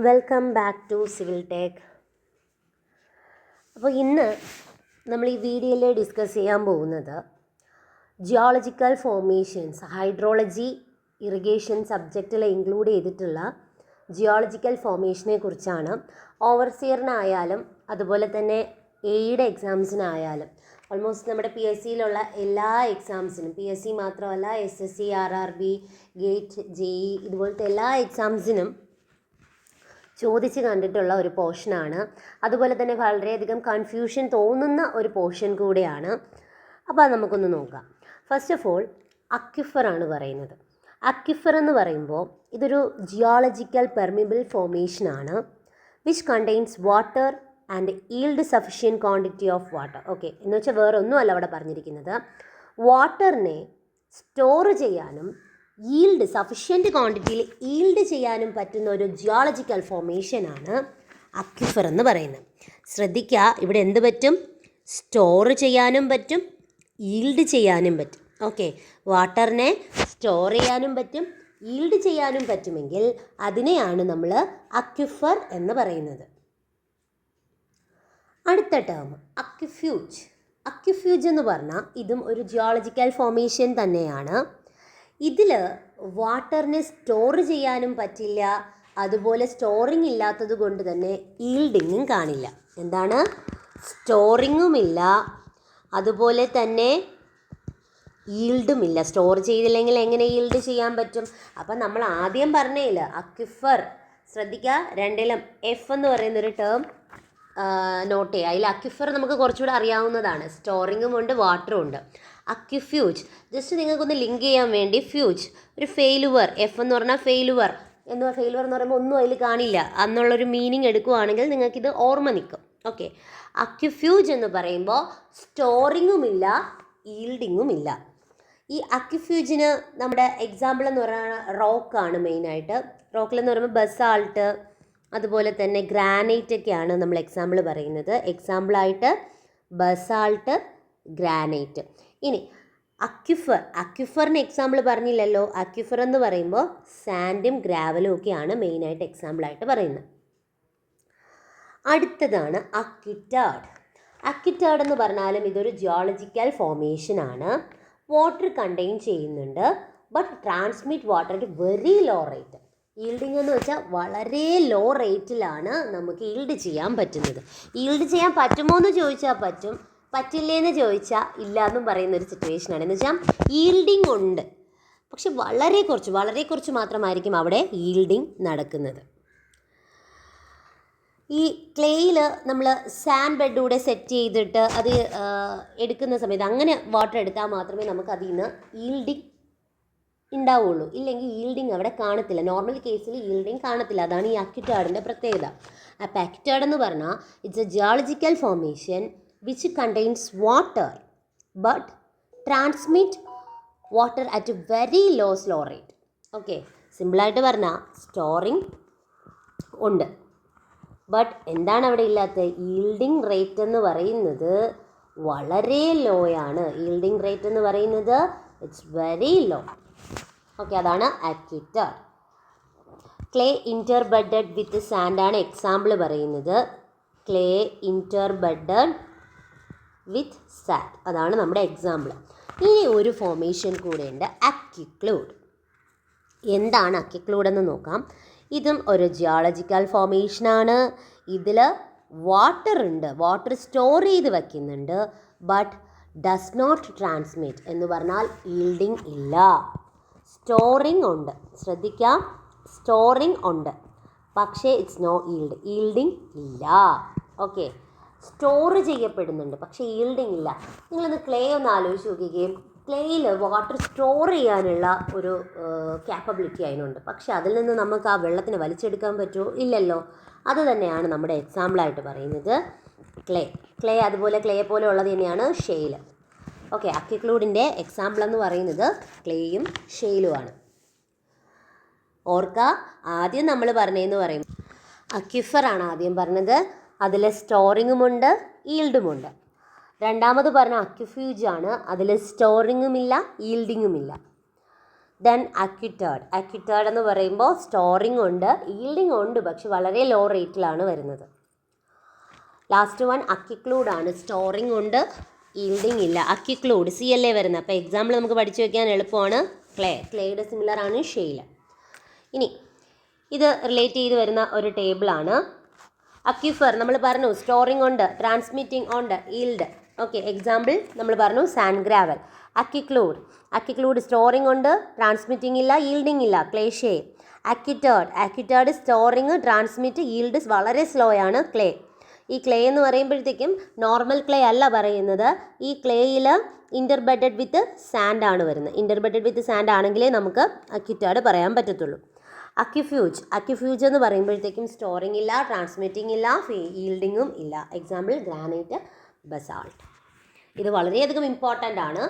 Welcome back to civil tech. അപ്പോൾ ഇന്ന് നമ്മൾ ഈ വീഡിയോയിൽ ഡിസ്കസ് ചെയ്യാൻ പോകുന്നത് ജിയോളജിക്കൽ ഫോർമേഷൻസ്, ഹൈഡ്രോളജി ഇറിഗേഷൻ സബ്ജക്റ്റിൽ ഇൻക്ലൂഡ് ചെയ്തിട്ടുള്ള ജിയോളജിക്കൽ ഫോർമേഷനെ കുറിച്ചാണ്. ഓവർസിയറിനായാലും അതുപോലെ തന്നെ എയുടെ എക്സാംസിനായാലും ഓൾമോസ്റ്റ് നമ്മുടെ പി എസ് സിയിലുള്ള എല്ലാ എക്സാംസിനും, പി എസ് സി മാത്രമല്ല SSC, RRB, ഗേറ്റ്, JE ഇതുപോലത്തെ എല്ലാ എക്സാംസിനും ചോദിച്ച് കണ്ടിട്ടുള്ള ഒരു പോർഷനാണ്. അതുപോലെ തന്നെ വളരെയധികം കൺഫ്യൂഷൻ തോന്നുന്ന ഒരു പോർഷൻ കൂടെയാണ്. അപ്പോൾ അത് നമുക്കൊന്ന് നോക്കാം. ഫസ്റ്റ് ഓഫ് ഓൾ അക്വിഫർ ആണ് പറയുന്നത്. അക്വിഫർ എന്ന് പറയുമ്പോൾ ഇതൊരു ജിയോളജിക്കൽ പെർമിബിൾ ഫോർമേഷനാണ് which contains water and yield sufficient quantity of water. Okay, എന്ന് വെച്ചാൽ വേറെ ഒന്നുമല്ല അവിടെ പറഞ്ഞിരിക്കുന്നത്. വാട്ടറിനെ സ്റ്റോർ ചെയ്യാനും ഈൽഡ് സഫിഷ്യൻറ്റ് ക്വാണ്ടിറ്റിയിൽ ഈൽഡ് ചെയ്യാനും പറ്റുന്ന ഒരു ജിയോളജിക്കൽ ഫോർമേഷനാണ് അക്വിഫർ എന്ന് പറയുന്നത്. ശ്രദ്ധിക്കുക, ഇവിടെ എന്ത് പറ്റും? സ്റ്റോർ ചെയ്യാനും പറ്റും, ഈൽഡ് ചെയ്യാനും പറ്റും. ഓക്കെ, വാട്ടറിനെ സ്റ്റോർ ചെയ്യാനും പറ്റും, ഈൽഡ് ചെയ്യാനും പറ്റുമെങ്കിൽ അതിനെയാണ് നമ്മൾ അക്വിഫർ എന്ന് പറയുന്നത്. അടുത്ത ടേം അക്വിഫ്യൂജ്. അക്വിഫ്യൂജ് എന്ന് പറഞ്ഞാൽ ഇതും ഒരു ജിയോളജിക്കൽ ഫോർമേഷൻ തന്നെയാണ്. ഇതിൽ വാട്ടറിനെ സ്റ്റോർ ചെയ്യാനും പറ്റില്ല, അതുപോലെ സ്റ്റോറിങ് ഇല്ലാത്തത് കൊണ്ട് തന്നെ ഈൽഡിങ്ങും കാണില്ല. എന്താണ്? സ്റ്റോറിങ്ങുമില്ല, അതുപോലെ തന്നെ ഈൽഡുമില്ല. സ്റ്റോർ ചെയ്തില്ലെങ്കിൽ എങ്ങനെ ഈൽഡ് ചെയ്യാൻ പറ്റും? അപ്പം നമ്മൾ ആദ്യം പറഞ്ഞില്ല അക്വിഫർ. ശ്രദ്ധിക്കുക, രണ്ടിലും എഫ് എന്ന് പറയുന്നൊരു ടേം നോട്ട് ചെയ്യുക. അതിൽ അക്വിഫർ നമുക്ക് കുറച്ചുകൂടെ അറിയാവുന്നതാണ്. സ്റ്റോറിങ്ങും ഉണ്ട്, വാട്ടറും ഉണ്ട്. അക്വിഫ്യൂജ് ജസ്റ്റ് നിങ്ങൾക്കൊന്ന് ലിങ്ക് ചെയ്യാൻ വേണ്ടി, ഫ്യൂജ് ഒരു ഫെയിലുവർ, എഫ് എന്ന് പറഞ്ഞാൽ ഫെയിലുവർ ഫെയിലുവർ എന്ന് പറയുമ്പോൾ ഒന്നും അതിൽ കാണില്ല എന്നുള്ളൊരു മീനിങ് എടുക്കുകയാണെങ്കിൽ നിങ്ങൾക്കിത് ഓർമ്മ നിൽക്കും. ഓക്കെ, അക്വിഫ്യൂജ് എന്ന് പറയുമ്പോൾ സ്റ്റോറിങ്ങുമില്ല, ഈൽഡിങ്ങുമില്ല. ഈ അക്വിഫ്യൂജിന് നമ്മുടെ എക്സാമ്പിൾ എന്ന് പറയുന്നത് റോക്കാണ് മെയിനായിട്ട്. റോക്കിലെന്ന് പറയുമ്പോൾ ബസാൾട്ട്, അതുപോലെ തന്നെ ഗ്രാനൈറ്റ് ഒക്കെയാണ് നമ്മൾ എക്സാമ്പിൾ പറയുന്നത്. എക്സാമ്പിളായിട്ട് ബസാൾട്ട്, ഗ്രാനൈറ്റ്. ഇനി അക്വിഫറിന് എക്സാമ്പിൾ പറഞ്ഞില്ലല്ലോ. അക്വിഫർ എന്ന് പറയുമ്പോൾ സാൻഡും ഗ്രാവലും ഒക്കെയാണ് മെയിനായിട്ട് എക്സാമ്പിളായിട്ട് പറയുന്നത്. അടുത്തതാണ് അക്വിറ്റാർഡ്. അക്വിറ്റാർഡ് എന്ന് പറഞ്ഞാലും ഇതൊരു ജിയോളജിക്കൽ ഫോർമേഷനാണ്. വാട്ടർ കണ്ടെയ്ൻ ചെയ്യുന്നുണ്ട്, but transmit water at very low rate. Yielding എന്ന് വെച്ചാൽ വളരെ ലോ റേറ്റിലാണ് നമുക്ക് ഈൽഡ് ചെയ്യാൻ പറ്റുന്നത്. ഈൽഡ് ചെയ്യാൻ പറ്റുമോ എന്ന് ചോദിച്ചാൽ പറ്റും, പറ്റില്ലേന്ന് ചോദിച്ചാൽ ഇല്ല എന്നും പറയുന്നൊരു സിറ്റുവേഷനാണ്. എന്ന് വെച്ചാൽ ഈൽഡിങ് ഉണ്ട്, പക്ഷെ വളരെ കുറച്ച് മാത്രമായിരിക്കും അവിടെ ഈൽഡിങ് നടക്കുന്നത്. ഈ ക്ലേയിൽ നമ്മൾ സാൻഡ് ബെഡ് കൂടെ സെറ്റ് ചെയ്തിട്ട് അത് എടുക്കുന്ന സമയത്ത് അങ്ങനെ വാട്ടർ എടുത്താൽ മാത്രമേ നമുക്ക് അതിൽ നിന്ന് ഈൽഡിങ് ഉണ്ടാവുള്ളൂ. ഇല്ലെങ്കിൽ ഈൽഡിങ് അവിടെ കാണത്തില്ല. നോർമൽ കേസിൽ ഈൽഡിങ് കാണത്തില്ല. അതാണ് ഈ അക്വിറ്റാർഡിൻ്റെ പ്രത്യേകത. അപ്പോൾ അക്വിറ്റാർഡ് എന്ന് പറഞ്ഞാൽ it's a geological formation which contains water but transmit water at very low slow rate. Okay, സിമ്പിളായിട്ട് പറഞ്ഞാൽ സ്റ്റോറിങ് ഉണ്ട്, ബട്ട് എന്താണ് അവിടെ ഇല്ലാത്ത? ഈൽഡിങ് റേറ്റ് എന്ന് പറയുന്നത് വളരെ ലോയാണ്. ഈൽഡിങ് റേറ്റ് എന്ന് പറയുന്നത് ഇറ്റ്സ് വെരി ലോ. ഓക്കെ, അതാണ് അക്വിറ്റാർഡ്. ക്ലേ ഇൻ്റർബെഡഡ് വിത്ത് സാൻഡാണ് എക്സാമ്പിൾ പറയുന്നത്. ക്ലേ ഇൻ്റർബെഡഡ് വിത്ത് സാൻഡ്, അതാണ് നമ്മുടെ എക്സാമ്പിൾ. ഇനി ഒരു ഫോർമേഷൻ കൂടെ ഉണ്ട്, അക്വിക്ലൂഡ്. എന്താണ് അക്വിക്ലൂഡ് എന്ന് നോക്കാം. ഇതും ഒരു ജിയോളജിക്കൽ ഫോർമേഷനാണ്. ഇതിൽ വാട്ടർ ഉണ്ട്, വാട്ടർ സ്റ്റോർ ചെയ്ത് വയ്ക്കുന്നുണ്ട്, ബട്ട് ഡസ് നോട്ട് ട്രാൻസ്മിറ്റ് എന്ന് പറഞ്ഞാൽ ഈൽഡിങ് ഇല്ല. സ്റ്റോറിങ് ഉണ്ട്, ശ്രദ്ധിക്കാം, സ്റ്റോറിങ് ഉണ്ട്, പക്ഷേ ഇറ്റ്സ് നോ ഈൽഡ്, ഈൽഡിങ് ഇല്ല. ഓക്കെ, സ്റ്റോർ ചെയ്യപ്പെടുന്നുണ്ട് പക്ഷേ ഈൽഡിങ് ഇല്ല. നിങ്ങളൊന്ന് ക്ലേ ഒന്ന് ആലോചിച്ച് നോക്കുകയും, ക്ലേയിൽ വാട്ടർ സ്റ്റോർ ചെയ്യാനുള്ള ഒരു ക്യാപ്പബിലിറ്റി അതിനുണ്ട്, പക്ഷെ അതിൽ നിന്ന് നമുക്ക് ആ വെള്ളത്തിന് വലിച്ചെടുക്കാൻ പറ്റുമോ? ഇല്ലല്ലോ. അത് തന്നെയാണ് നമ്മുടെ എക്സാമ്പിളായിട്ട് പറയുന്നത് ക്ലേ. അതുപോലെ ക്ലേ പോലെ ഉള്ളത് തന്നെയാണ് ഷെയിൽ. ഓക്കെ, അക്വിക്ലൂഡിൻ്റെ എക്സാമ്പിൾ എന്ന് പറയുന്നത് ക്ലേയും ഷെയിലുമാണ്. ഓർക്കുക, ആദ്യം നമ്മൾ പറഞ്ഞതെന്ന് പറയും അക്വിഫറാണ് ആദ്യം പറഞ്ഞത്. അതിൽ സ്റ്റോറിങ്ങുമുണ്ട്, ഈൽഡുമുണ്ട്. രണ്ടാമത് പറഞ്ഞ അക്വിഫ്യൂജ് ആണ്. അതിൽ സ്റ്റോറിങ്ങുമില്ല, ഈൽഡിങ്ങുമില്ല. ദെൻ അക്യുറ്റേർഡ് എന്ന് പറയുമ്പോൾ സ്റ്റോറിങ് ഉണ്ട്, ഈൽഡിങ് ഉണ്ട്, പക്ഷെ വളരെ ലോ റേറ്റിലാണ് വരുന്നത്. ലാസ്റ്റ് വൺ അക്യുക്ലൂഡ് ആണ്. സ്റ്റോറിങ് ഉണ്ട്, ഈൽഡിങ് ഇല്ല. അക്യുക്ലൂഡ് CLA വരുന്നത്. അപ്പോൾ എക്സാമ്പിൾ നമുക്ക് പഠിച്ചു വയ്ക്കാൻ എളുപ്പമാണ്. ക്ലേയുടെ സിമിലർ ആണ് ഷെയിൽ. ഇനി ഇത് റിലേറ്റ് ചെയ്ത് വരുന്ന ഒരു ടേബിളാണ്. അക്യുഫർ നമ്മൾ പറഞ്ഞു സ്റ്റോറിങ് ഉണ്ട്, ട്രാൻസ്മിറ്റിംഗ് ഉണ്ട്, ഈൽഡ്. ഓക്കെ, എക്സാമ്പിൾ നമ്മൾ പറഞ്ഞു സാൻഡ് ഗ്രാവൽ. അക്യുക്ലൂഡ് സ്റ്റോറിങ് ഉണ്ട്, ട്രാൻസ്മിറ്റിംഗ് ഇല്ല, ഈൽഡിങ് ഇല്ല, ക്ലേഷേ. അക്യുറ്റേർഡ് സ്റ്റോറിങ്, ട്രാൻസ്മിറ്റ്, ഈൽഡ് വളരെ സ്ലോ ആണ്, ക്ലേ. ഈ ക്ലേ എന്ന് പറയുമ്പോഴത്തേക്കും നോർമൽ ക്ലേ അല്ല പറയുന്നത്. ഈ ക്ലേയിൽ ഇൻ്റർബെഡഡ് വിത്ത് സാൻഡ് ആണ് വരുന്നത്. ഇൻ്റർബെഡഡ് വിത്ത് സാൻഡ് ആണെങ്കിലേ നമുക്ക് അക്യുറ്റേർഡ് പറയാൻ പറ്റത്തുള്ളൂ. അക്യുഫ്യൂജ് എന്ന് പറയുമ്പോഴത്തേക്കും സ്റ്റോറിങ് ഇല്ല, ട്രാൻസ്മിറ്റിംഗ് ഇല്ല, ഈൽഡിങ്ങും ഇല്ല. Example granite, basalt. ഇത് വളരെയധികം ഇമ്പോർട്ടൻ്റ് ആണ്.